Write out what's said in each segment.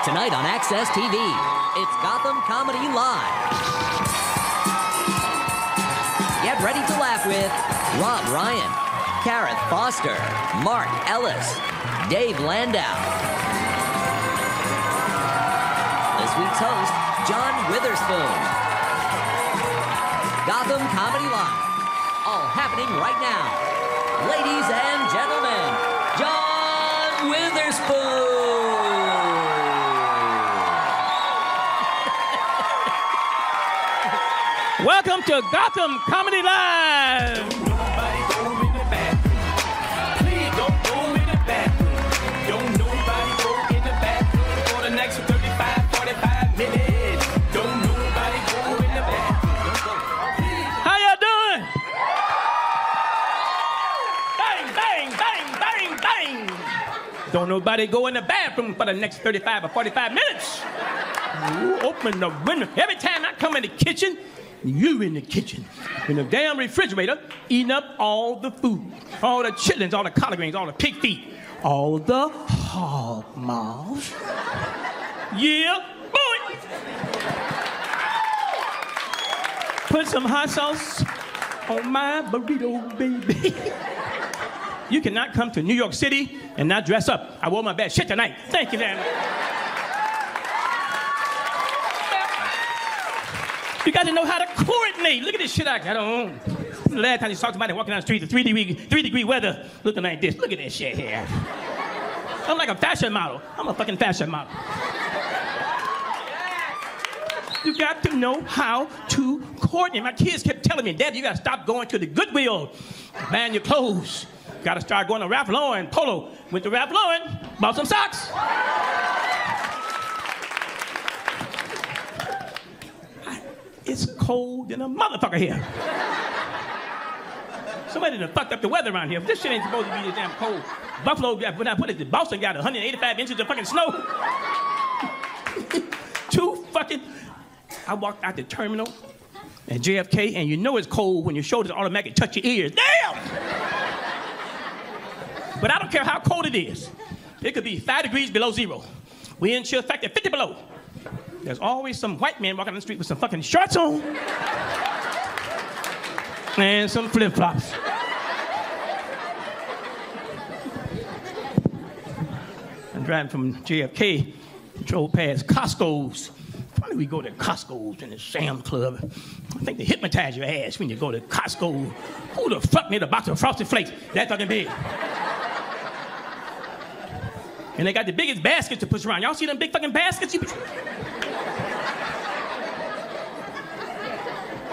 Tonight on Access TV, it's Gotham Comedy Live. Get ready to laugh with Rob Ryan, Kareth Foster, Mark Ellis, Dave Landau. This week's host, John Witherspoon. Gotham Comedy Live, all happening right now. Ladies and gentlemen, John Witherspoon. Welcome to Gotham Comedy Live. Nobody go in the bathroom. Please don't go in the bathroom. Don't nobody go in the bathroom for the next 35, 45 minutes. Don't nobody go in the bathroom. How y'all doing? Bang, bang, bang, bang, bang. Don't nobody go in the bathroom for the next 35 or 45 minutes. You open the window. Every time I come in the kitchen, you in the kitchen, in the damn refrigerator, eating up all the food, all the chitlins, all the collard greens, all the pig feet, all the hog maws. Yeah, boy. Put some hot sauce on my burrito, baby. You cannot come to New York City and not dress up. I wore my best shit tonight. Thank you, Dan. You got to know how to coordinate. Look at this shit I got on. The last time you saw somebody walking down the street, the 3-degree weather, looking like this. Look at this shit here. I'm like a fashion model. I'm a fucking fashion model. You got to know how to coordinate. My kids kept telling me, Dad, you got to stop going to the Goodwill, buying your clothes. Got to start going to Ralph Lauren, Polo. Went to Ralph Lauren, bought some socks. It's cold than a motherfucker here. Somebody done fucked up the weather around here. This shit ain't supposed to be this damn cold. Buffalo, when I put it, Boston got 185 inches of fucking snow. I walked out the terminal at JFK, and you know it's cold when your shoulders automatically touch your ears. Damn! But I don't care how cold it is. It could be 5 degrees below zero. Wind chill factor 50 below. There's always some white man walking on the street with some fucking shorts on and some flip-flops. I'm driving from JFK, drove past Costco's. Why do we go to Costco's and the Sam's Club? I think they hypnotize your ass when you go to Costco. Who the fuck made a box of Frosted Flakes that fucking big? And they got the biggest baskets to push around. Y'all see them big fucking baskets?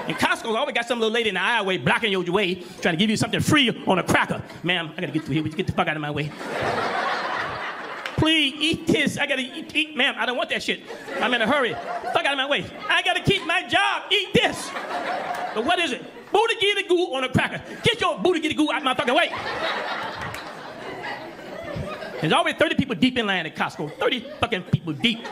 And Costco's always got some little lady in the aisleway blocking your way, trying to give you something free on a cracker. Ma'am, I gotta get through here. Would you get the fuck out of my way? Please, eat this. I gotta eat. Ma'am, I don't want that shit. I'm in a hurry. Fuck out of my way. I gotta keep my job. Eat this. But what is it? Booty giddy goo on a cracker. Get your booty giddy goo out my fucking way. There's always 30 people deep in line at Costco. 30 fucking people deep.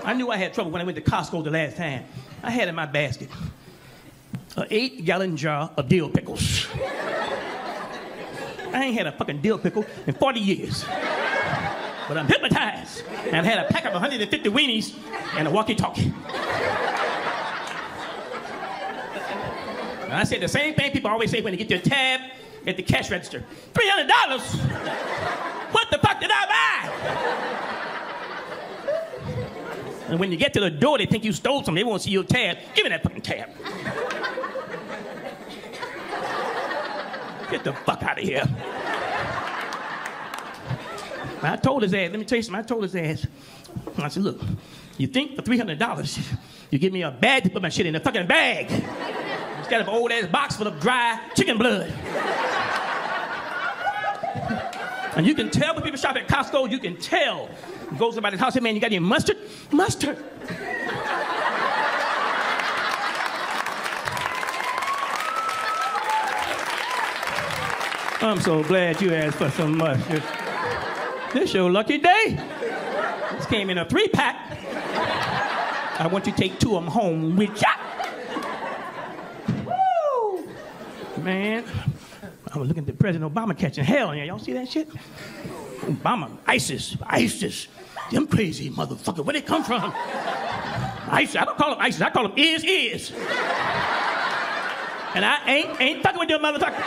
I knew I had trouble when I went to Costco the last time. I had in my basket an 8-gallon jar of dill pickles. I ain't had a fucking dill pickle in 40 years. But I'm hypnotized. And I had a pack of 150 weenies and a walkie-talkie. And I said the same thing people always say when they get their tab at the cash register. $300? What the fuck did I buy? And when you get to the door, they think you stole something. They won't see your tab. Give me that fucking tab. Get the fuck out of here. I told his ass, let me tell you something, I told his ass. I said, look, you think for $300, you give me a bag to put my shit in, a fucking bag. Instead of an old ass box full of dry chicken blood. And you can tell when people shop at Costco, you can tell. You go to somebody's house, say, man, you got any mustard? Mustard. I'm so glad you asked for some mustard. This your lucky day. This came in a 3-pack. I want you to take 2 of them home with ya. Woo! Man, I was looking at President Obama catching hell. Y'all see that shit? Obama, ISIS. Them crazy motherfucker. Where they come from? ISIS. I don't call them ISIS. I call them is. And I ain't fucking with them motherfuckers.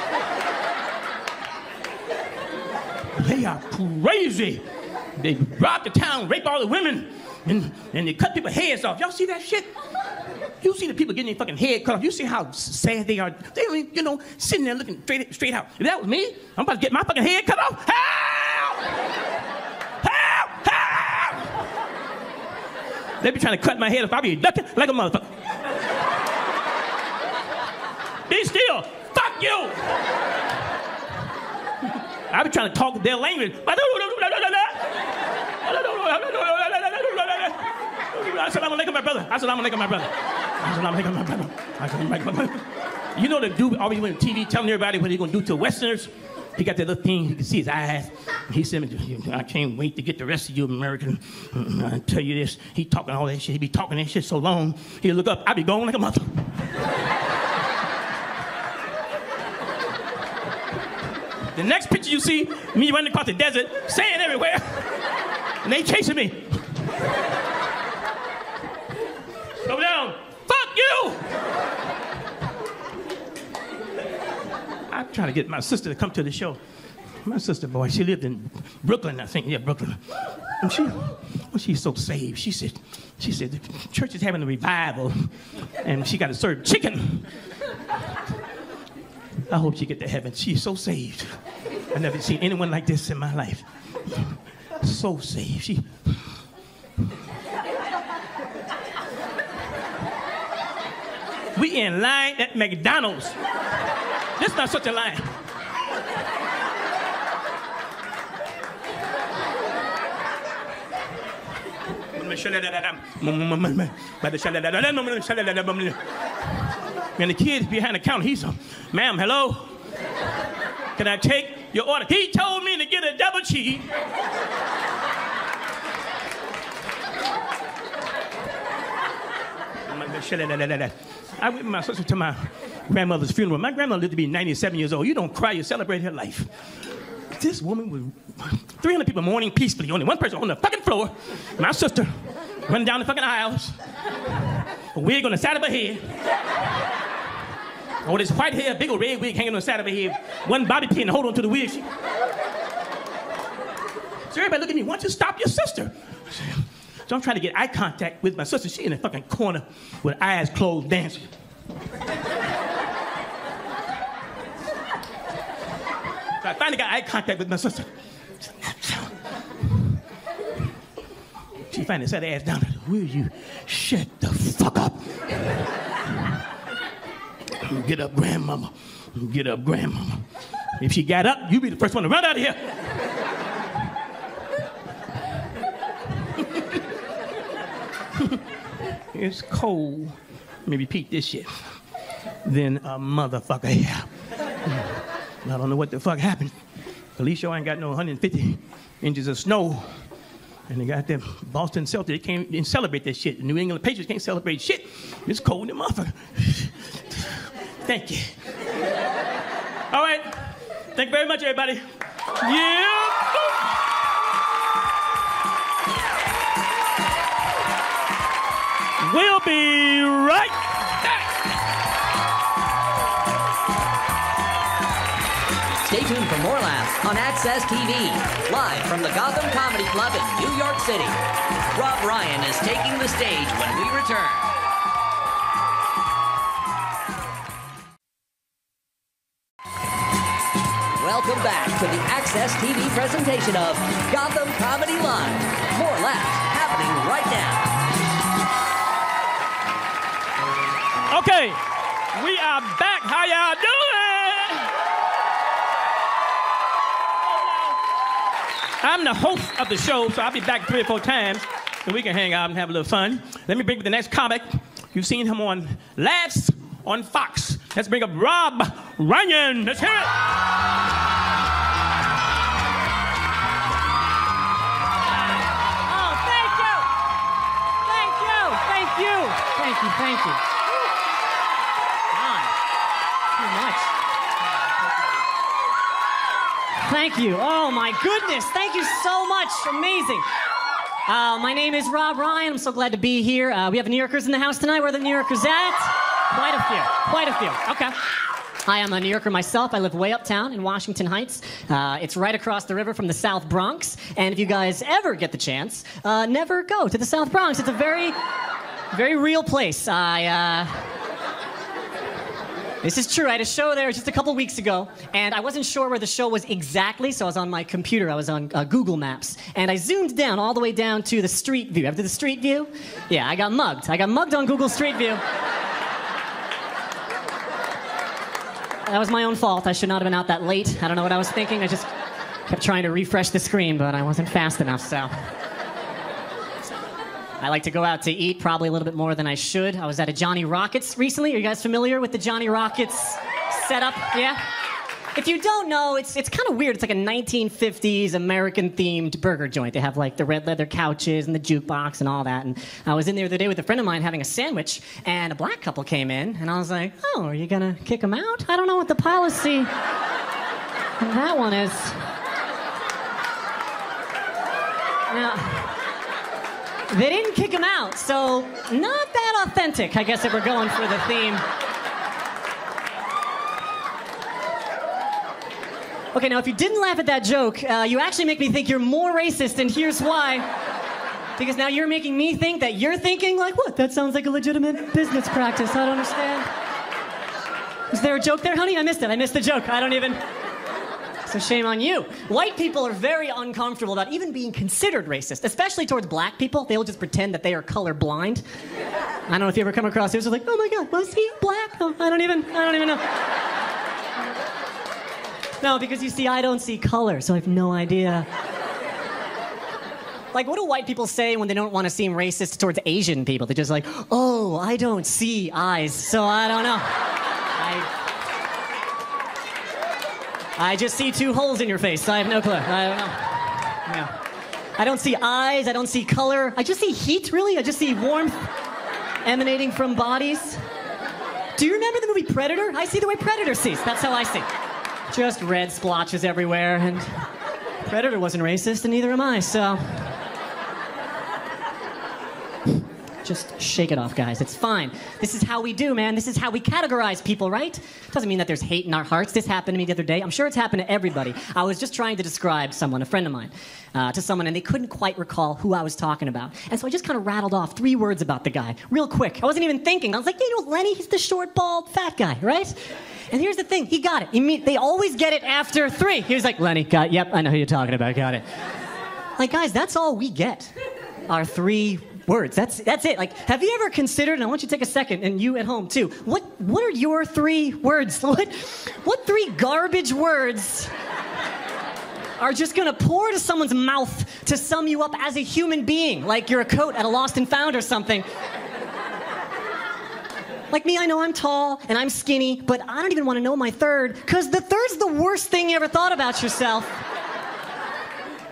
They are crazy. They rob the town, rape all the women, and they cut people's heads off. Y'all see that shit? You see the people getting their fucking head cut off. You see how sad they are. They don't even, sitting there looking straight out. If that was me, I'm about to get my fucking head cut off. Help! Help! Help! They be trying to cut my head off. I be ducking like a motherfucker. Be still. Fuck you! I be trying to talk their language. Assalamu alaikum, my brother. Assalamu alaikum, my brother. Assalamu alaikum, my brother. You know the dude always went on TV telling everybody what he's going to do to Westerners? He got that little thing, you can see his eyes. He said, I can't wait to get the rest of you American. I tell you this, he talking all that shit. He be talking that shit so long, he'll look up, I be going like a mother. The next picture you see, me running across the desert, sand everywhere, and they chasing me. Slow down. Fuck you! I'm trying to get my sister to come to the show. My sister, boy, she lived in Brooklyn, I think. Yeah, Brooklyn. And she's so saved. She said the church is having a revival, and she got to serve chicken. I hope she get to heaven. She's so saved. I've never seen anyone like this in my life. So saved. We in line at McDonald's. This is not such a line. And the kid behind the counter, he's ma'am, hello? Can I take your order? He told me to get a double cheese. I went with my sister to my grandmother's funeral. My grandmother lived to be 97 years old. You don't cry, you celebrate her life. This woman was 300 people mourning peacefully. Only one person on the fucking floor. My sister running down the fucking aisles. A wig on the side of her head. Oh, this white hair, big old red wig hanging on the side of her head. One bobby pin to hold on to the wig. So everybody look at me, why don't you stop your sister? So I'm trying to get eye contact with my sister. She in the fucking corner with eyes closed dancing. So I finally got eye contact with my sister. She finally sat her ass down. Will you shut the fuck up? Get up, grandmama. Get up, grandmama. If she got up, you be the first one to run out of here. It's cold. Let me repeat this shit. Then a motherfucker here. I don't know what the fuck happened. Alicia ain't got no 150 inches of snow. And they got them Boston Celtics. They can't even celebrate that shit. The New England Patriots can't celebrate shit. It's cold in the motherfucker. Thank you. All right. Thank you very much, everybody. Yeah. We'll be right back. Stay tuned for more laughs on Access TV, live from the Gotham Comedy Club in New York City. Rob Ryan is taking the stage when we return. Welcome back to the Access TV presentation of Gotham Comedy Live. More laughs happening right now. Okay, we are back. How y'all doing? I'm the host of the show, so I'll be back 3 or 4 times, so we can hang out and have a little fun. Let me bring you the next comic. You've seen him on Laughs on Fox. Let's bring up Rob Ryan. Let's hear it. Oh, thank you. Thank you. Thank you. Thank you. Thank you. God, too much. Thank you. Oh, my goodness. Thank you so much. Amazing. My name is Rob Ryan. I'm so glad to be here. We have New Yorkers in the house tonight. Where are the New Yorkers at? Quite a few. Quite a few. Okay. I am a New Yorker myself. I live way uptown in Washington Heights. It's right across the river from the South Bronx. And if you guys ever get the chance, never go to the South Bronx. It's a very, very real place. This is true. I had a show there just a couple weeks ago, and I wasn't sure where the show was exactly, so I was on my computer. I was on Google Maps, and I zoomed down all the way down to the street view. After the street view, yeah, I got mugged. I got mugged on Google Street View. That was my own fault. I should not have been out that late. I don't know what I was thinking. I just kept trying to refresh the screen, but I wasn't fast enough, so... I like to go out to eat probably a little bit more than I should. I was at a Johnny Rockets recently. Are you guys familiar with the Johnny Rockets setup? Yeah? If you don't know, it's kind of weird. It's like a 1950s American-themed burger joint. They have like the red leather couches and the jukebox and all that. And I was in there the other day with a friend of mine having a sandwich, and a black couple came in, and I was like, oh, are you gonna kick them out? I don't know what the policy of that one is. Now, they didn't kick him out, so not that authentic, I guess, if we're going for the theme. Okay, now, if you didn't laugh at that joke, you actually make me think you're more racist, and here's why. Because now you're making me think that you're thinking, like, what? That sounds like a legitimate business practice. I don't understand. Is there a joke there, honey? I missed it. I missed the joke. I don't even... So shame on you. White people are very uncomfortable about even being considered racist, especially towards black people. They'll just pretend that they are colorblind. I don't know if you ever come across it. It's like, oh my God, was he black? Oh, I don't even know. No, because you see, I don't see color, so I have no idea. Like, what do white people say when they don't want to seem racist towards Asian people? They're just like, oh, I don't see eyes, so I don't know. I just see two holes in your face. I have no clue. I don't know. No. I don't see eyes. I don't see color. I just see heat, really. I just see warmth emanating from bodies. Do you remember the movie Predator? I see the way Predator sees. That's how I see. Just red splotches everywhere. And Predator wasn't racist, and neither am I, so... Just shake it off, guys. It's fine. This is how we do, man. This is how we categorize people, right? Doesn't mean that there's hate in our hearts. This happened to me the other day. I'm sure it's happened to everybody. I was just trying to describe someone, a friend of mine, to someone, and they couldn't quite recall who I was talking about. And so I just kind of rattled off 3 words about the guy, real quick. I wasn't even thinking. I was like, you know, Lenny, he's the short, bald, fat guy, right? And here's the thing. He got it. They always get it after 3. He was like, Lenny, got it. Yep, I know who you're talking about. Got it. Like, guys, that's all we get. Our 3 words. That's it. Like, have you ever considered, and I want you to take a second, and you at home too, what are your 3 words? What 3 garbage words are just gonna pour to someone's mouth to sum you up as a human being, like you're a coat at a Lost and Found or something? Like me, I know I'm tall and I'm skinny, but I don't even want to know my 3rd, because the 3rd's the worst thing you ever thought about yourself.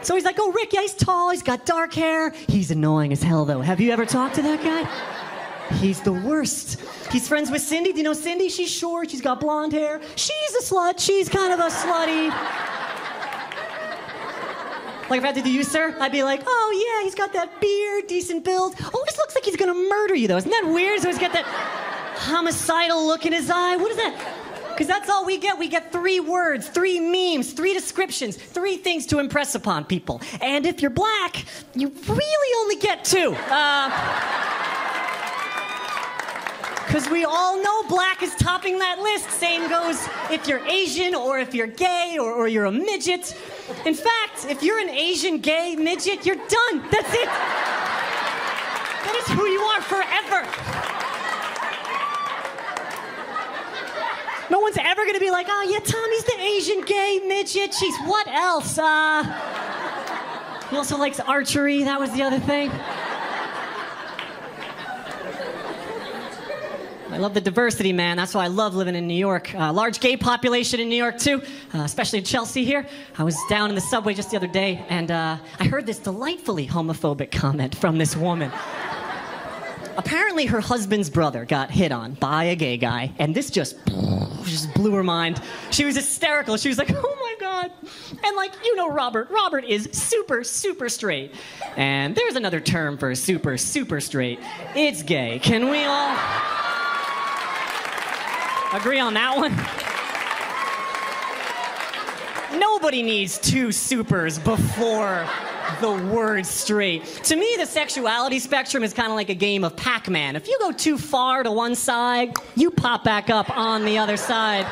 So he's like, oh, Rick, yeah, he's tall, he's got dark hair. He's annoying as hell, though. Have you ever talked to that guy? He's the worst. He's friends with Cindy. Do you know Cindy? She's short, she's got blonde hair. She's a slut. She's kind of a slutty. Like, if I had to do you, sir, I'd be like, oh, yeah, he's got that beard, decent build. Always looks like he's gonna murder you, though. Isn't that weird? So he's got that homicidal look in his eye. What is that? Because that's all we get. We get 3 words, 3 memes, 3 descriptions, 3 things to impress upon people. And if you're black, you really only get 2. Because we all know black is topping that list. Same goes if you're Asian or if you're gay or you're a midget. In fact, if you're an Asian gay midget, you're done. That's it. That is who you are forever. No one's ever gonna be like, oh yeah, Tommy's the Asian gay midget. Jeez, what else? He also likes archery. That was the other thing. I love the diversity, man. That's why I love living in New York. Large gay population in New York, too, especially in Chelsea here. I was down in the subway just the other day, and I heard this delightfully homophobic comment from this woman. Apparently, her husband's brother got hit on by a gay guy, and this just blew her mind. She was hysterical. She was like, oh my God, God. And like, you know Robert. Robert is super, super straight. And there's another term for super, super straight. It's gay. Can we all agree on that one? Nobody needs two supers before the word straight. To me, the sexuality spectrum is kind of like a game of Pac-Man. If you go too far to one side, you pop back up on the other side.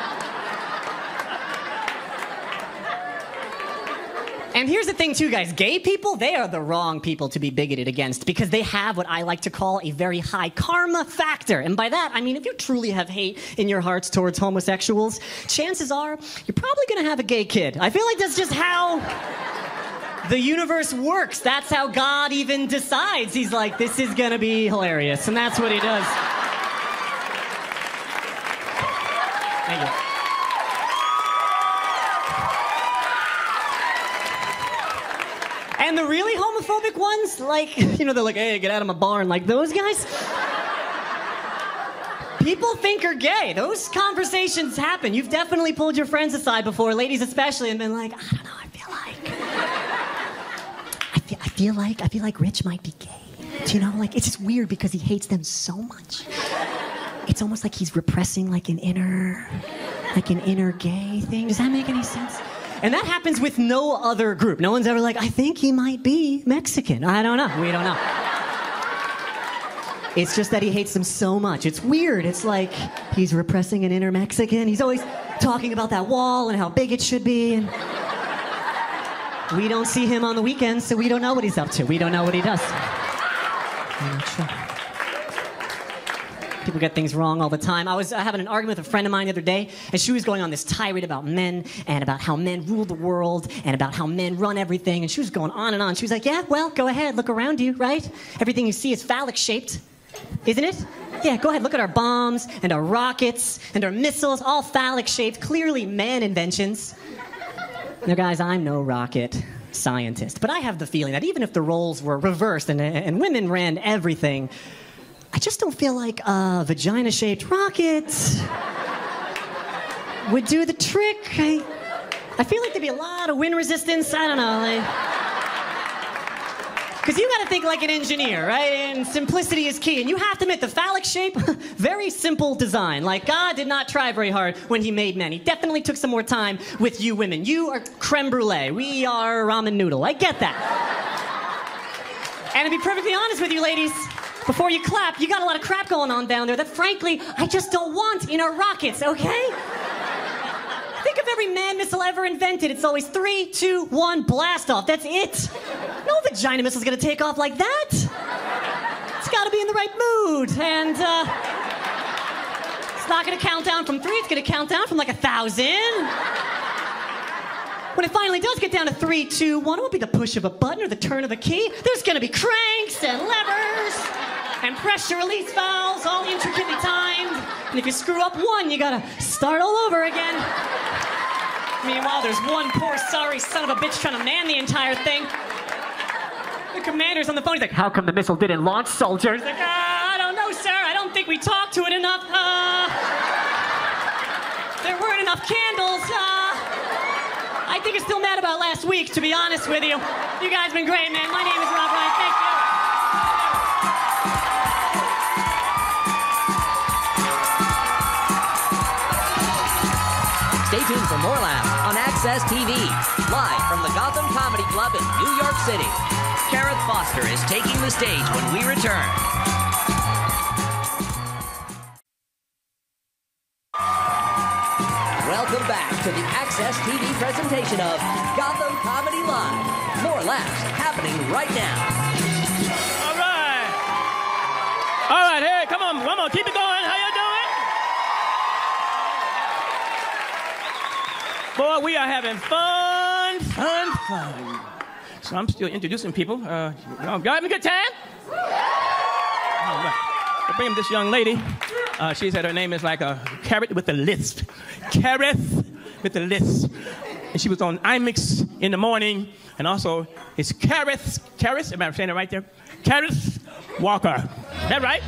And here's the thing too, guys. Gay people, they are the wrong people to be bigoted against because they have what I like to call a very high karma factor. And by that, I mean if you truly have hate in your hearts towards homosexuals, chances are you're probably gonna have a gay kid. I feel like that's just how the universe works. That's how God even decides. He's like, this is gonna be hilarious. And that's what he does. Thank you. And the really homophobic ones, like, you know, they're like, hey, get out of my barn, like those guys. People think are gay. Those conversations happen. You've definitely pulled your friends aside before, ladies especially, and been like, I don't know, I feel like Rich might be gay. Do you know, like, it's just weird because he hates them so much. It's almost like he's repressing like an inner gay thing. Does that make any sense? And that happens with no other group. No one's ever like, I think he might be Mexican. I don't know. We don't know. It's just that he hates them so much. It's weird. It's like he's repressing an inner Mexican. He's always talking about that wall and how big it should be. And we don't see him on the weekends, so we don't know what he's up to. We don't know what he does. I'm not sure. People get things wrong all the time. I was having an argument with a friend of mine the other day, and she was going on this tirade about men and about how men rule the world and about how men run everything, and she was going on and on. She was like, yeah, well, go ahead, look around you, right? Everything you see is phallic-shaped, isn't it? Yeah, go ahead, look at our bombs and our rockets and our missiles, all phallic-shaped, clearly man inventions. Now, guys, I'm no rocket scientist, but I have the feeling that even if the roles were reversed and women ran everything, I just don't feel like a vagina-shaped rocket would do the trick. I feel like there'd be a lot of wind resistance. I don't know. Because you got to think like an engineer, right? And simplicity is key. And you have to admit, the phallic shape, very simple design. Like, God did not try very hard when he made men. He definitely took some more time with you women. You are creme brulee. We are ramen noodle. I get that. And to be perfectly honest with you, ladies, before you clap, you got a lot of crap going on down there that, frankly, I just don't want in our rockets, okay? Think of every man missile ever invented. It's always 3, 2, 1, blast off. That's it. No vagina missile's gonna take off like that. It's gotta be in the right mood. And, it's not gonna count down from 3, it's gonna count down from like 1,000. When it finally does get down to 3, 2, 1, it won't be the push of a button or the turn of a key. There's gonna be cranks and levers and pressure release valves, all intricately timed. And if you screw up one, you gotta start all over again. Meanwhile, there's one poor sorry son of a bitch trying to man the entire thing. The commander's on the phone, he's like, how come the missile didn't launch, soldier? He's like, I don't know, sir, I don't think we talked to it enough. There weren't enough candles. I think it's still mad about last week, to be honest with you. You guys have been great, man. My name is Rob Ryan. Thank you. Stay tuned for more laughs on Access TV, live from the Gotham Comedy Club in New York City. Gareth Foster is taking the stage when we return. Welcome back to the Access TV presentation of Gotham Comedy Live. More laughs happening right now. All right. All right, hey, come on, keep it going. How you doing? Boy, we are having fun. So I'm still introducing people. Y'all having a good time? All right. I'll bring this young lady. She said her name is like a carrot with a lisp. Carrot with a lisp. And she was on IMAX in the morning. And also, it's Careth, am I saying it right there? Careth Walker. Is that right?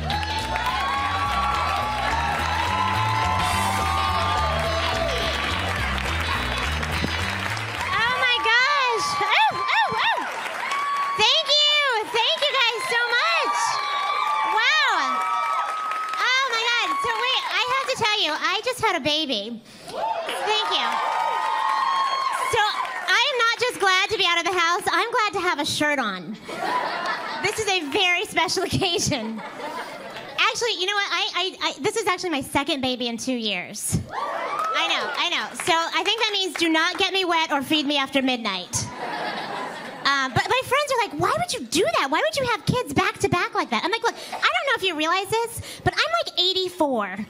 just had a baby. Thank you. So I am not just glad to be out of the house, I'm glad to have a shirt on. This is a very special occasion. Actually, you know what? This is actually my second baby in 2 years. I know. So I think that means do not get me wet or feed me after midnight. But my friends are like, why would you do that? Why would you have kids back to back like that? I'm like, look, I don't know if you realize this, but I'm like 84. Okay?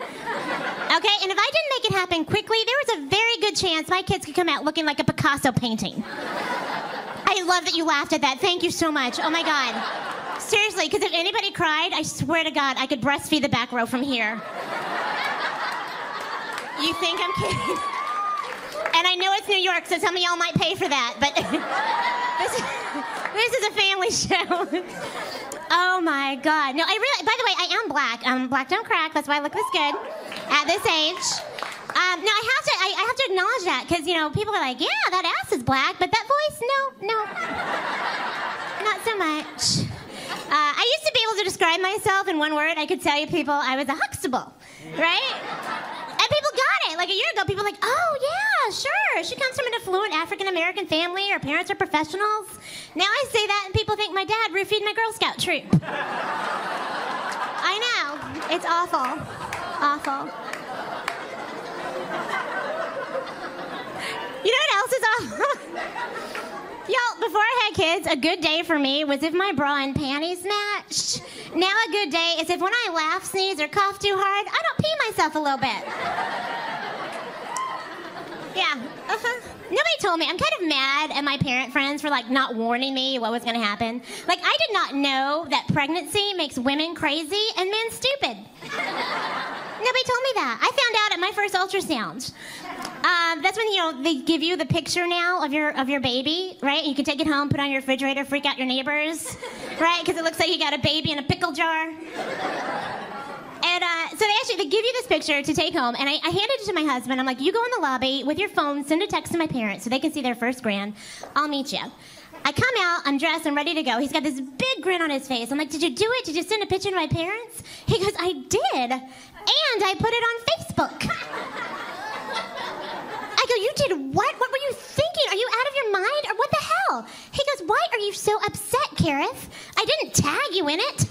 And if I didn't make it happen quickly, there was a very good chance my kids could come out looking like a Picasso painting. I love that you laughed at that. Thank you so much. Oh my God. Seriously, because if anybody cried, I swear to God, I could breastfeed the back row from here. You think I'm kidding? And I know it's New York, so some of y'all might pay for that, but this is a family show. Oh my God. No, by the way, I am black. Black don't crack, that's why I look this good at this age. No, I have to acknowledge that, because, you know, people are like, yeah, that ass is black, but that voice, no, not so much. I used to be able to describe myself in one word. I could tell you people I was a Huxtable, right? And people got it. Like a year ago, people were like, oh, yeah, sure. She comes from an affluent African-American family. Her parents are professionals. Now I say that, and people think my dad roofied my Girl Scout troop. I know. It's awful. Awful. You know what else is awful? Y'all, before I had kids, a good day for me was if my bra and panties matched. Now a good day is if when I laugh, sneeze, or cough too hard, I don't pee myself a little bit. Yeah, Nobody told me. I'm kind of mad at my parent friends for, like, not warning me what was going to happen. Like, I did not know that pregnancy makes women crazy and men stupid. Nobody told me that. I found out at my first ultrasound. That's when, you know, they give you the picture now of your baby, right? You can take it home, put it on your refrigerator, freak out your neighbors, right? Because it looks like you got a baby in a pickle jar. And so they give you this picture to take home, and I handed it to my husband. I'm like, you go in the lobby with your phone, send a text to my parents so they can see their first grand. I'll meet you. I come out, I'm dressed, I'm ready to go. He's got this big grin on his face. I'm like, did you do it? Did you send a picture to my parents? He goes, I did, and I put it on Facebook. I go, you did what? What were you thinking? Are you out of your mind, or what the hell? He goes, why are you so upset, Kareth? I didn't tag you in it.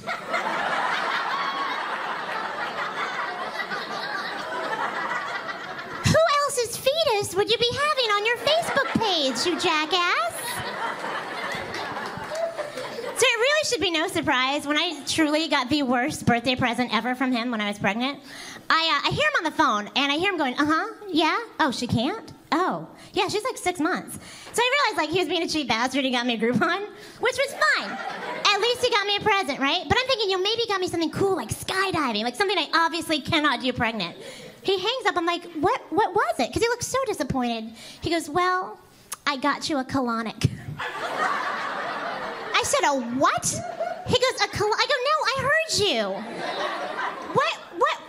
Who else's fetus would you be having on your Facebook page, you jackass? So it really should be no surprise when I truly got the worst birthday present ever from him when I was pregnant. I hear him on the phone, and I hear him going, yeah? Oh, she can't? Oh, yeah, she's like 6 months. So I realized, like, he was being a cheap bastard. He got me a Groupon, which was fine. At least he got me a present, right? But I'm thinking, maybe he got me something cool, like skydiving, like something I obviously cannot do pregnant. He hangs up. I'm like, what was it? Because he looked so disappointed. He goes, well, I got you a colonic. I said, a what? He goes, I go, no, I heard you. What,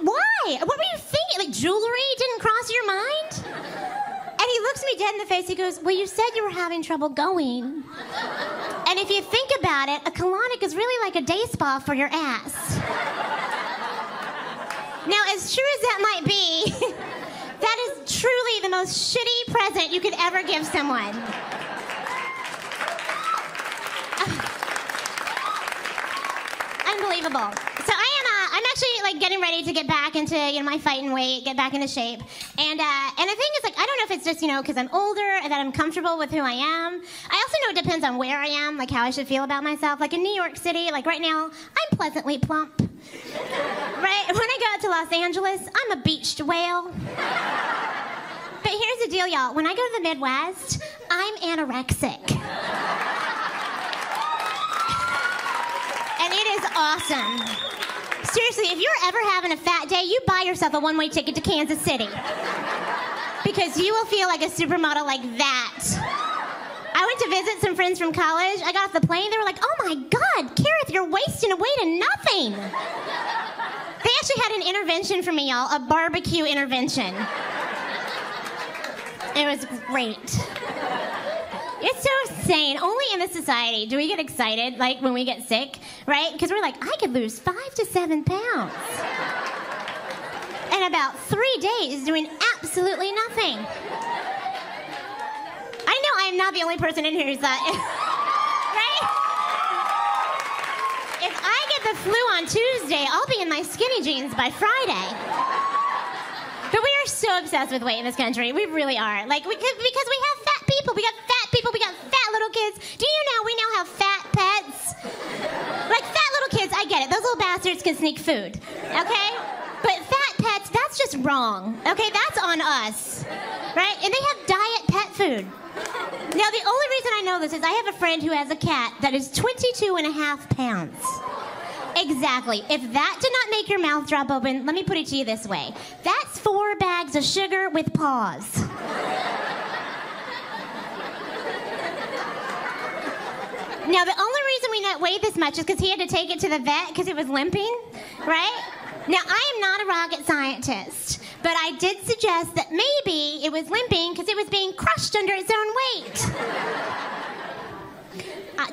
why? What were you thinking? Like, jewelry didn't cross your mind? And he looks me dead in the face. He goes, well, you said you were having trouble going. And if you think about it, a colonic is really like a day spa for your ass. Now, as true as that might be, that is truly the most shitty present you could ever give someone. Unbelievable. So I'm actually, like, getting ready to get back into, my fighting weight, get back into shape. And the thing is, like, I don't know if it's just, because I'm older and that I'm comfortable with who I am. I also know it depends on where I am, like, how I should feel about myself. Like, in New York City, like, right now, I'm pleasantly plump. Right? When I go out to Los Angeles, I'm a beached whale. But here's the deal, y'all. When I go to the Midwest, I'm anorexic. And it is awesome. Seriously, if you're ever having a fat day, you buy yourself a one-way ticket to Kansas City. Because you will feel like a supermodel like that. I went to visit some friends from college. I got off the plane. They were like, oh my God, Kareth, you're wasting away to nothing. They actually had an intervention for me, y'all, a barbecue intervention. It was great. It's so insane. Only in this society do we get excited, like, when we get sick, right? Because we're like, I could lose 5 to 7 pounds. And in about 3 days doing absolutely nothing. I know I am not the only person in here who's that. Right? If I get the flu on Tuesday, I'll be in my skinny jeans by Friday. But we are so obsessed with weight in this country. We really are. Like, because we have fat people. We got fat people. We got fat little kids. Do you know we now have fat pets? Like, fat little kids, I get it. Those little bastards can sneak food. Okay? But fat pets, that's just wrong. Okay? That's on us. Right? And they have diet pet food. Now, the only reason I know this is I have a friend who has a cat that is 22.5 pounds. Exactly. If that did not make your mouth drop open, let me put it to you this way. That's 4 bags of sugar with paws. Now, the only reason we not weigh this much is because he had to take it to the vet because it was limping, right? Now, I am not a rocket scientist, but I did suggest that maybe it was limping because it was being crushed under its own weight.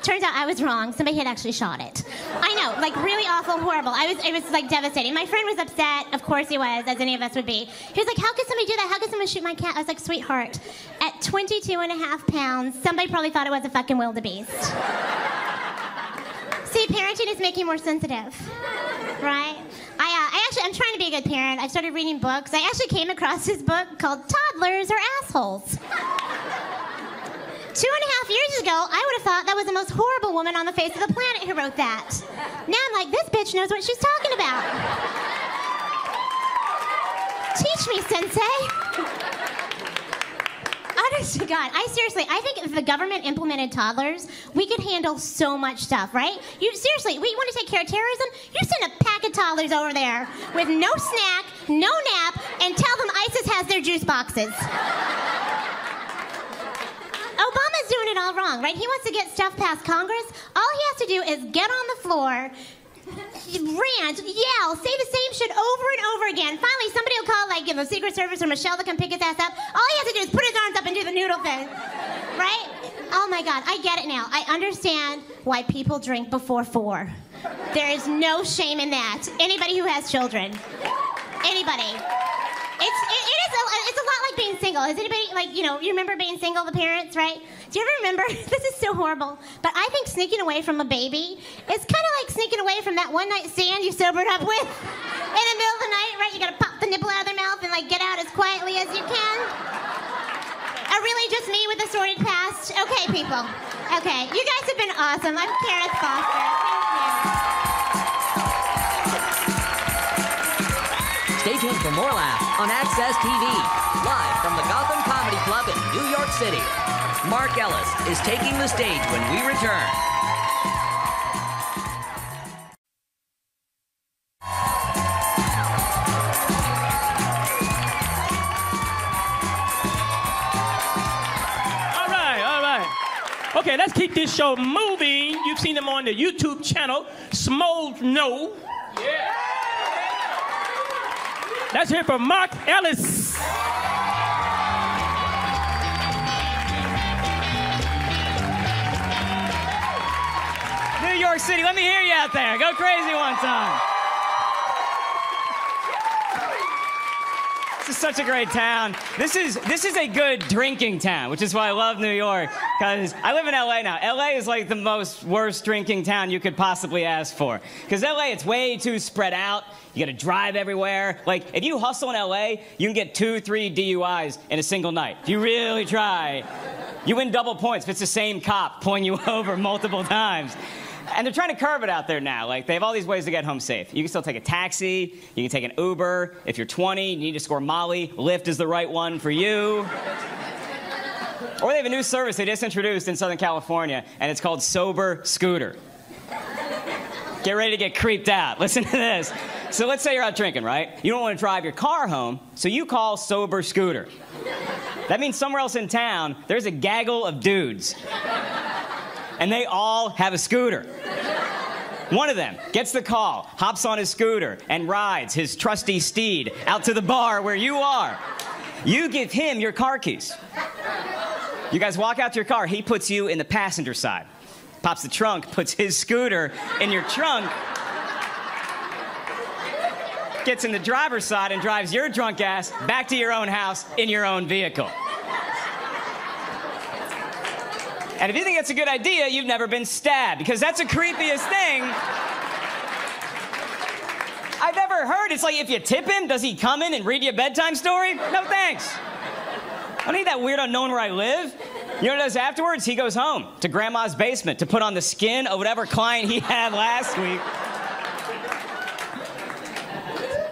Turns out I was wrong. Somebody had actually shot it. I know, like really awful, horrible. It was like devastating. My friend was upset. Of course he was, as any of us would be. He was like, how could somebody do that? How could someone shoot my cat? I was like, sweetheart, at 22.5 pounds, somebody probably thought it was a fucking wildebeest. See, parenting is making you more sensitive, right? I'm trying to be a good parent. I started reading books. I actually came across this book called Toddlers Are Assholes. 2.5 years ago, I would have thought that was the most horrible woman on the face of the planet who wrote that. Now I'm like, this bitch knows what she's talking about. Teach me, sensei. Honest to God, I think if the government implemented toddlers, we could handle so much stuff, right? Seriously, we want to take care of terrorism? You send a pack of toddlers over there with no snack, no nap, and tell them ISIS has their juice boxes. Obama's doing it all wrong, right? He wants to get stuff past Congress. All he has to do is get on the floor, rant, yell, say the same shit over and over again. Finally, somebody will call, like, the Secret Service or Michelle to come pick his ass up. All he has to do is put his arms up and do the noodle thing, right? Oh, my God, I get it now. I understand why people drink before 4. There is no shame in that. Anybody who has children. Anybody. It's a lot like being single. Has anybody, like, you remember being single, the parents, right? Do you ever remember? This is so horrible. But I think sneaking away from a baby is kind of like sneaking away from that one-night stand you sobered up with in the middle of the night, right? You got to pop the nipple out of their mouth and, like, get out as quietly as you can. Really just me with a sordid past? Okay, people. Okay, you guys have been awesome. I'm Karen Foster. Thank you. Stay tuned for more laughs on Access TV, live from the Gotham Comedy Club in New York City. Mark Ellis is taking the stage when we return. Okay, let's keep this show moving. You've seen them on the YouTube channel, Smole No. Yeah. Let's hear from Mark Ellis. New York City, let me hear you out there. Go crazy one time. This is such a great town. This is a good drinking town, which is why I love New York. Because I live in LA now. LA is like the most worst drinking town you could possibly ask for. Because LA, it's way too spread out. You gotta drive everywhere. Like, if you hustle in LA, you can get 2-3 DUIs in a single night. If you really try, you win double points if it's the same cop pulling you over multiple times. And they're trying to curb it out there now. Like, they have all these ways to get home safe. You can still take a taxi. You can take an Uber. If you're 20, you need to score Molly. Lyft is the right one for you. Or they have a new service they just introduced in Southern California, and it's called Sober Scooter. Get ready to get creeped out. Listen to this. So let's say you're out drinking, right? You don't want to drive your car home, so you call Sober Scooter. That means somewhere else in town, there's a gaggle of dudes. And they all have a scooter. One of them gets the call, hops on his scooter, and rides his trusty steed out to the bar where you are. You give him your car keys. You guys walk out to your car. He puts you in the passenger side. Pops the trunk, puts his scooter in your trunk. gets in the driver's side and drives your drunk ass back to your own house in your own vehicle. And if you think that's a good idea, you've never been stabbed, because that's the creepiest thing I've ever heard. It's like, if you tip him, does he come in and read you a bedtime story? No thanks. I don't need that weirdo knowing where I live. You know what he does afterwards? He goes home to grandma's basement to put on the skin of whatever client he had last week.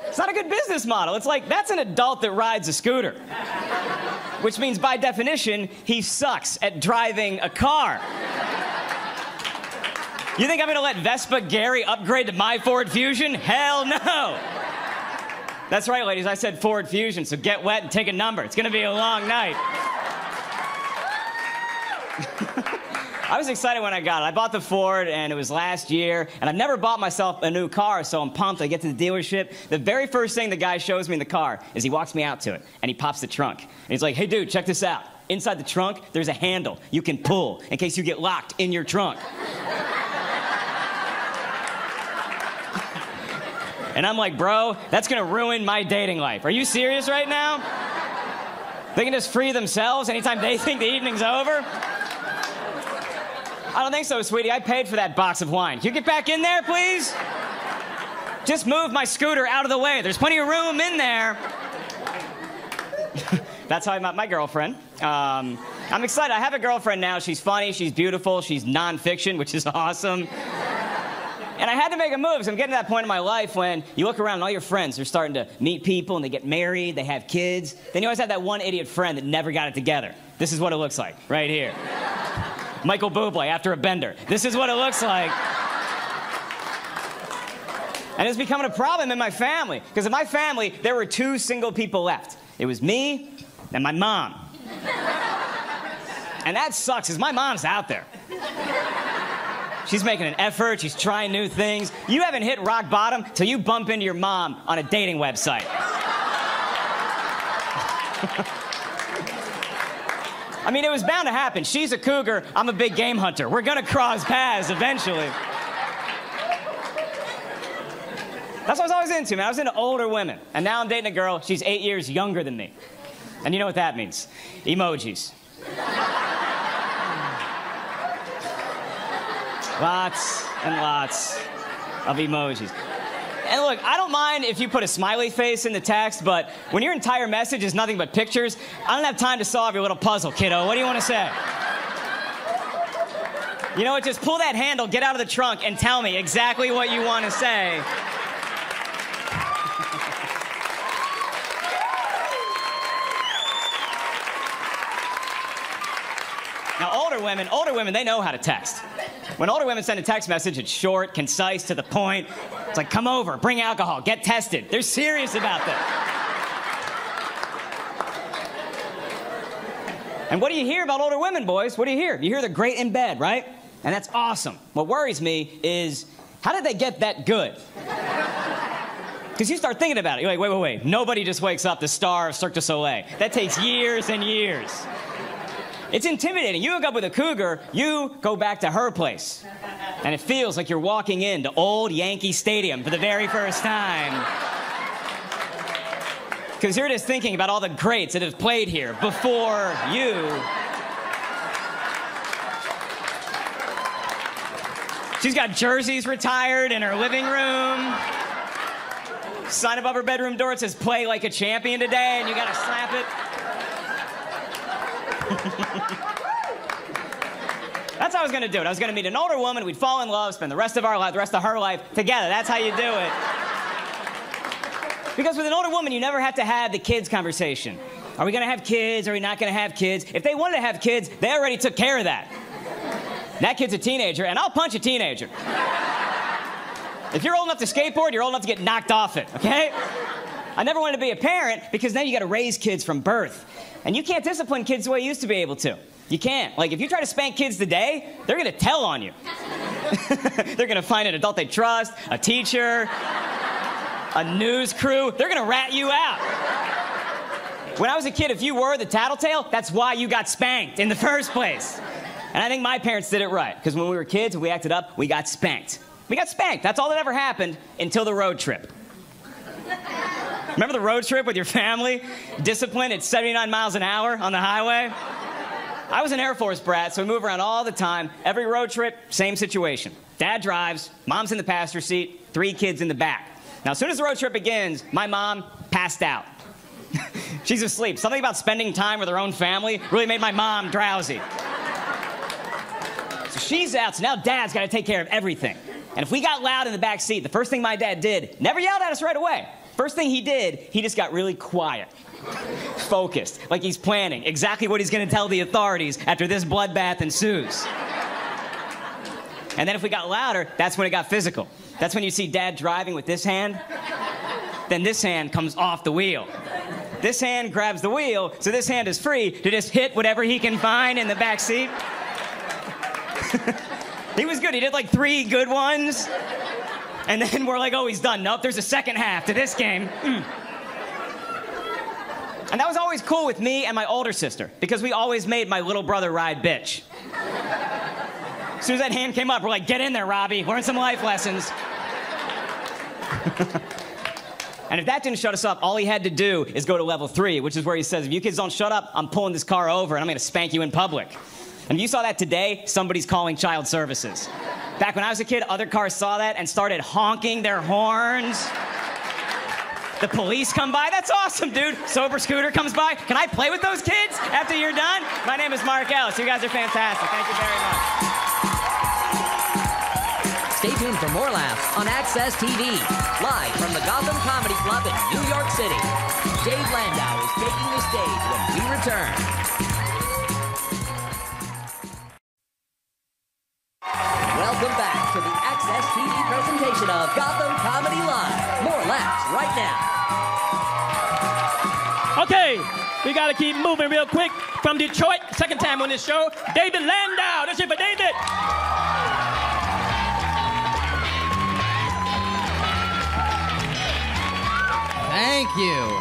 It's not a good business model. It's like, that's an adult that rides a scooter. Which means, by definition, he sucks at driving a car. You think I'm gonna let Vespa Gary upgrade to my Ford Fusion? Hell no! That's right, ladies, I said Ford Fusion, so get wet and take a number. It's gonna be a long night. I was excited when I got it. I bought the Ford, and it was last year, and I've never bought myself a new car, so I'm pumped. I get to the dealership. The very first thing the guy shows me in the car is he walks me out to it, and he pops the trunk. And he's like, hey, dude, check this out. Inside the trunk, there's a handle you can pull in case you get locked in your trunk. And I'm like, bro, that's gonna ruin my dating life. Are you serious right now? They can just free themselves anytime they think the evening's over? I don't think so, sweetie. I paid for that box of wine. Can you get back in there, please? Just move my scooter out of the way. There's plenty of room in there. That's how I met my girlfriend. I'm excited. I have a girlfriend now. She's funny, she's beautiful, she's nonfiction, which is awesome. And I had to make a move, because I'm getting to that point in my life when you look around and all your friends are starting to meet people and they get married, they have kids. Then you always have that one idiot friend that never got it together. This is what it looks like, right here. Michael Bublé after a bender. This is what it looks like. And it's becoming a problem in my family, because in my family, there were 2 single people left. It was me and my mom. And that sucks, because my mom's out there. She's making an effort, she's trying new things. You haven't hit rock bottom till you bump into your mom on a dating website. I mean, it was bound to happen. She's a cougar, I'm a big game hunter. We're gonna cross paths eventually. That's what I was always into, man. I was into older women. And now I'm dating a girl, she's 8 years younger than me. And you know what that means? Emojis. Lots and lots of emojis. And look, I don't mind if you put a smiley face in the text, but when your entire message is nothing but pictures, I don't have time to solve your little puzzle, kiddo. What do you want to say? You know what? Just pull that handle, get out of the trunk, and tell me exactly what you want to say. Now, older women, they know how to text. When older women send a text message, it's short, concise, to the point. It's like, come over, bring alcohol, get tested. They're serious about that. And what do you hear about older women, boys? What do you hear? You hear they're great in bed, right? And that's awesome. What worries me is, how did they get that good? Because you start thinking about it. You're like, wait. Nobody just wakes up the star of Cirque du Soleil. That takes years and years. It's intimidating. You hook up with a cougar, you go back to her place. And it feels like you're walking into old Yankee Stadium for the very first time. Because you're just thinking about all the greats that have played here before you. She's got jerseys retired in her living room. Sign above her bedroom door, it says, play like a champion today, and you gotta slap it. That's how I was gonna do it. I was gonna meet an older woman, we'd fall in love, spend the rest of our life, the rest of her life together. That's how you do it. Because with an older woman, you never have to have the kids conversation. Are we gonna have kids? Are we not gonna have kids? If they wanted to have kids, they already took care of that. That kid's a teenager, and I'll punch a teenager. If you're old enough to skateboard, you're old enough to get knocked off it, okay? I never wanted to be a parent because then you gotta raise kids from birth. And you can't discipline kids the way you used to be able to. You can't. Like, if you try to spank kids today, they're gonna tell on you. They're gonna find an adult they trust, a teacher, a news crew. They're gonna rat you out. When I was a kid, if you were the tattletale, that's why you got spanked in the first place. And I think my parents did it right, because when we were kids and we acted up, we got spanked. We got spanked. That's all that ever happened until the road trip. Remember the road trip with your family? Discipline at 79 miles an hour on the highway? I was an Air Force brat, so we move around all the time. Every road trip, same situation. Dad drives, mom's in the passenger seat, 3 kids in the back. Now, as soon as the road trip begins, my mom passed out. She's asleep. Something about spending time with her own family really made my mom drowsy. So she's out, so now Dad's got to take care of everything. And if we got loud in the back seat, the first thing my dad did, never yelled at us right away. First thing he did, he just got really quiet. Focused, like he's planning exactly what he's going to tell the authorities after this bloodbath ensues. And then if we got louder, that's when it got physical. That's when you see Dad driving with this hand, then this hand comes off the wheel. This hand grabs the wheel, so this hand is free to just hit whatever he can find in the back seat. He was good. He did like 3 good ones. And then we're like, oh, he's done. Nope, there's a second half to this game. And that was always cool with me and my older sister, because we always made my little brother ride bitch. As soon as that hand came up, we're like, get in there, Robbie. Learn some life lessons. And if that didn't shut us up, all he had to do is go to level 3, which is where he says, if you kids don't shut up, I'm pulling this car over and I'm going to spank you in public. And if you saw that today, somebody's calling child services. Back when I was a kid, other cars saw that and started honking their horns. The police come by. That's awesome, dude. Sober Scooter comes by. Can I play with those kids after you're done? My name is Mark Ellis. You guys are fantastic. Thank you very much. Stay tuned for more laughs on Access TV. Live from the Gotham Comedy Club in New York City. Dave Landau is taking the stage when we return. Welcome back to the Access TV presentation of Gotham Comedy Live. More laughs right now. Okay, we got to keep moving real quick. From Detroit, second time on this show, David Landau. That's it for David. Thank you.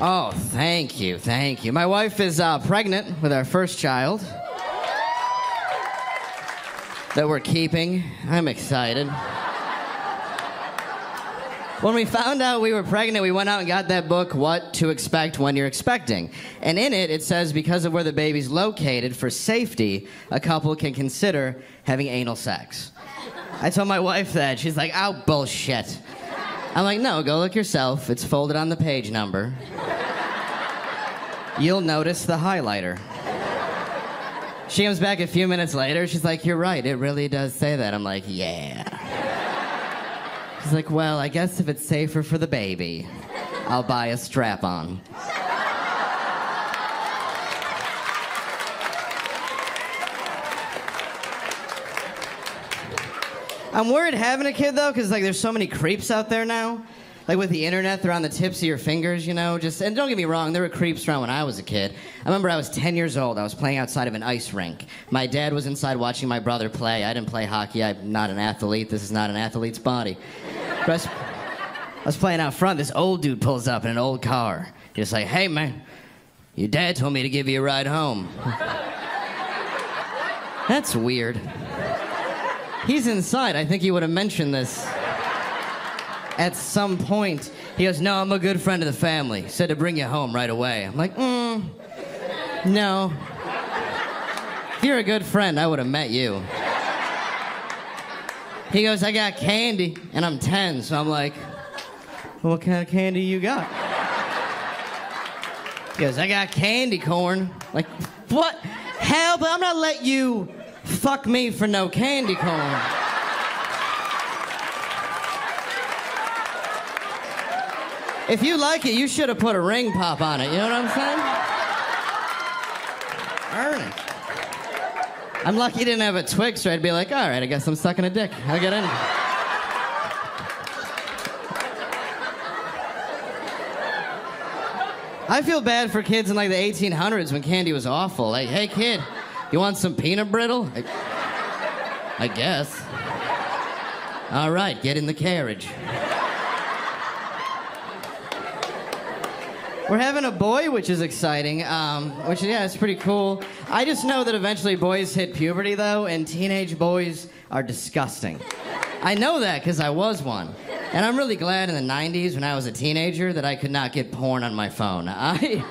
Oh, thank you, thank you. My wife is pregnant with our first child that we're keeping. I'm excited. When we found out we were pregnant, we went out and got that book, What to Expect When You're Expecting. And in it, it says because of where the baby's located, for safety, a couple can consider having anal sex. I told my wife that. She's like, oh, bullshit. I'm like, no, go look yourself. It's folded on the page number. You'll notice the highlighter. She comes back a few minutes later. She's like, you're right. It really does say that. I'm like, yeah. She's like, well, I guess if it's safer for the baby, I'll buy a strap-on. I'm worried having a kid, though, because, like, there's so many creeps out there now. Like, with the internet, they're on the tips of your fingers, you know? And don't get me wrong, there were creeps around when I was a kid. I remember I was 10 years old. I was playing outside of an ice rink. My dad was inside watching my brother play. I didn't play hockey. I'm not an athlete. This is not an athlete's body. But I was playing out front. This old dude pulls up in an old car. He's like, hey, man, your dad told me to give you a ride home. That's weird. He's inside. I think he would have mentioned this at some point. He goes, no, I'm a good friend of the family. He said to bring you home right away. I'm like, no. If you're a good friend, I would have met you. He goes, I got candy, and I'm 10, so I'm like, well, what kind of candy you got? He goes, I got candy corn. Like, what? Hell, but I'm not letting you fuck me for no candy corn. If you like it, you should have put a ring pop on it. You know what I'm saying? Earn it. I'm lucky you didn't have a Twix, or I'd be like, all right, I guess I'm sucking a dick. I'll get in. I feel bad for kids in like the 1800s when candy was awful. Like, hey, kid, you want some peanut brittle? I guess. All right, get in the carriage. We're having a boy, which is exciting, which, yeah, it's pretty cool. I just know that eventually boys hit puberty, though, and teenage boys are disgusting. I know that because I was one. And I'm really glad in the 90s when I was a teenager that I could not get porn on my phone. I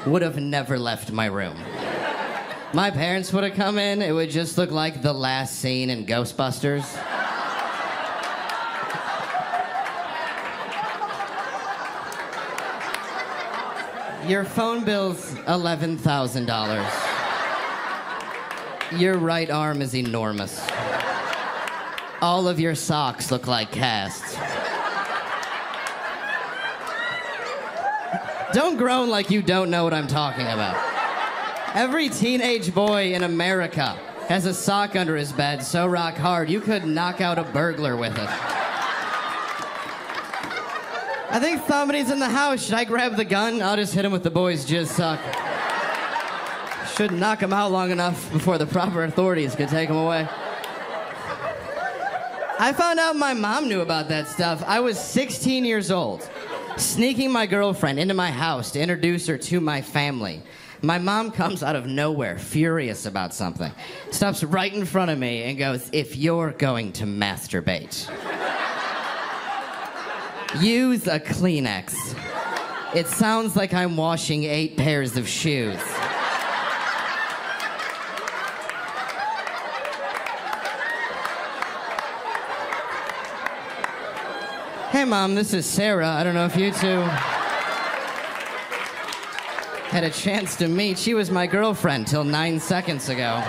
would have never left my room. My parents would have come in, it would just look like the last scene in Ghostbusters. Your phone bill's $11,000. Your right arm is enormous. All of your socks look like casts. Don't groan like you don't know what I'm talking about. Every teenage boy in America has a sock under his bed so rock hard you could knock out a burglar with it. I think somebody's in the house. Should I grab the gun? I'll just hit him with the boy's jizz sock. Shouldn't knock him out long enough before the proper authorities can take him away. I found out my mom knew about that stuff. I was 16 years old, sneaking my girlfriend into my house to introduce her to my family. My mom comes out of nowhere, furious about something, stops right in front of me and goes, "If you're going to masturbate, use a Kleenex. It sounds like I'm washing 8 pairs of shoes." Hey, Mom, this is Sarah. I don't know if you two had a chance to meet. She was my girlfriend till 9 seconds ago.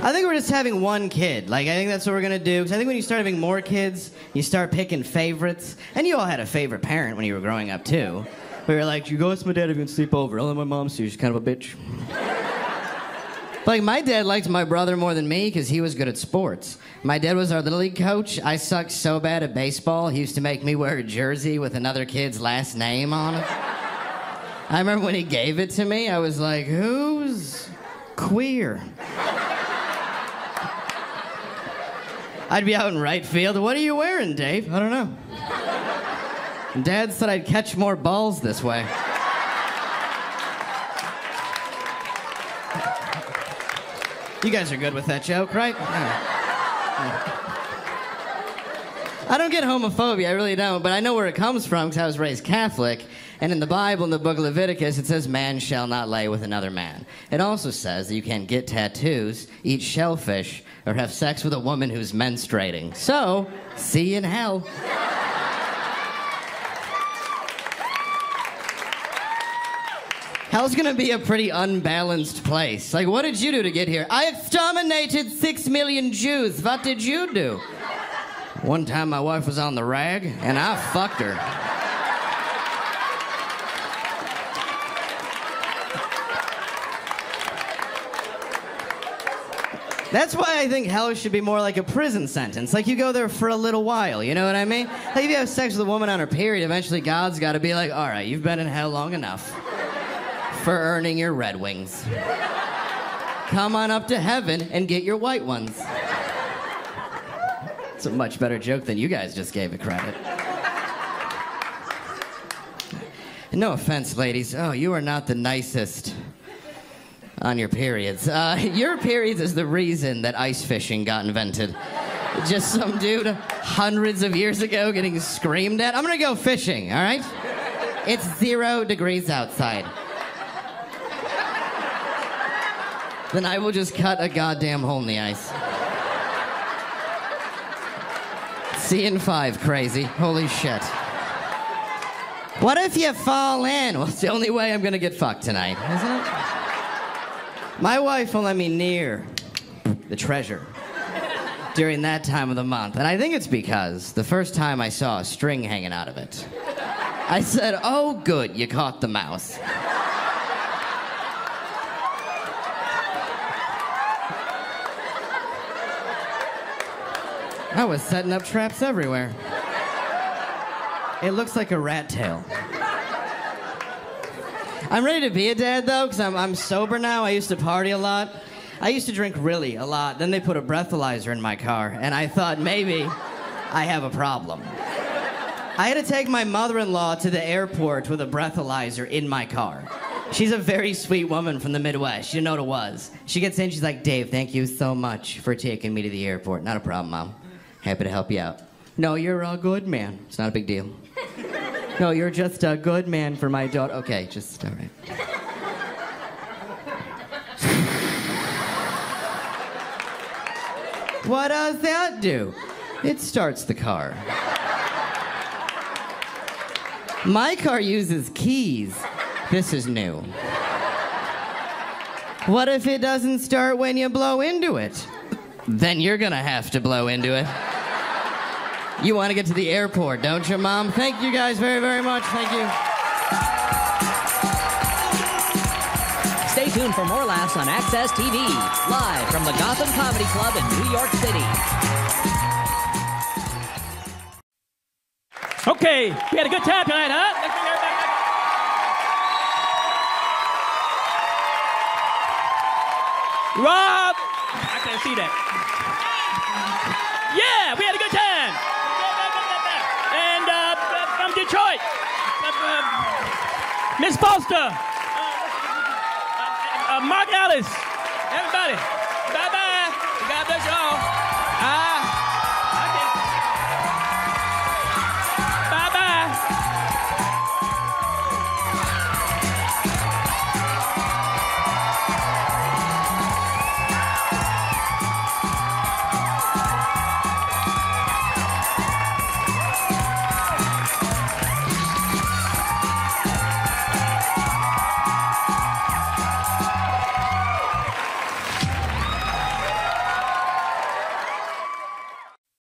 I think we're just having one kid. I think that's what we're gonna do. Because I think when you start having more kids, you start picking favorites. And you all had a favorite parent when you were growing up, too. We were like, "You go with my dad if you can sleep over. I'll let my mom see you. She's kind of a bitch." My dad liked my brother more than me because he was good at sports. My dad was our Little League coach. I sucked so bad at baseball, he used to make me wear a jersey with another kid's last name on it. I remember when he gave it to me, I was like, who's queer? I'd be out in right field. "What are you wearing, Dave?" "I don't know." Dad said I'd catch more balls this way. You guys are good with that joke, right? I don't get homophobia, I really don't, but I know where it comes from because I was raised Catholic, and in the Bible, in the book of Leviticus, it says man shall not lay with another man. It also says that you can't get tattoos, eat shellfish, or have sex with a woman who's menstruating. So, see you in hell. Hell's gonna be a pretty unbalanced place. What did you do to get here? "I exterminated 6 million Jews. What did you do?" "One time my wife was on the rag, and I fucked her." That's why I think hell should be more like a prison sentence. You go there for a little while, you know what I mean? If you have sex with a woman on her period, eventually God's gotta be like, "All right, you've been in hell long enough for earning your Red Wings. Come on up to heaven and get your white ones." It's a much better joke than you guys just gave it credit. No offense, ladies. Oh, you are not the nicest on your periods. Your periods is the reason that ice fishing got invented. Just some dude hundreds of years ago getting screamed at. "I'm gonna go fishing, all right? It's 0 degrees outside." Then I will just cut a goddamn hole in the ice. See you in 5, crazy. Holy shit. "What if you fall in?" "Well, it's the only way I'm gonna get fucked tonight, isn't it?" My wife will let me near the treasure during that time of the month. And I think it's because the first time I saw a string hanging out of it, I said, "Oh, good, you caught the mouse." I was setting up traps everywhere. It looks like a rat tail. I'm ready to be a dad, though, because I'm sober now. I used to party a lot. I used to drink really a lot. Then they put a breathalyzer in my car, and I thought maybe I have a problem. I had to take my mother-in-law to the airport with a breathalyzer in my car. She's a very sweet woman from the Midwest. You know what it was. She gets in, she's like, Dave, thank you so much for taking me to the airport. Not a problem, Mom. Happy to help you out. No, you're a good man. It's not a big deal. No, you're just a good man for my daughter. Okay, just all right. What does that do? It starts the car. My car uses keys. This is new. What if it doesn't start when you blow into it? Then you're gonna have to blow into it. You want to get to the airport, don't you, Mom? Thank you guys very, very much. Thank you. Stay tuned for more laughs on Access TV, live from the Gotham Comedy Club in New York City. Okay, we had a good time tonight, huh? Let's bring everybody back. Rob! I can't see that. Yeah, we had a good time. And from Detroit, Miss Foster, Mark Ellis, everybody.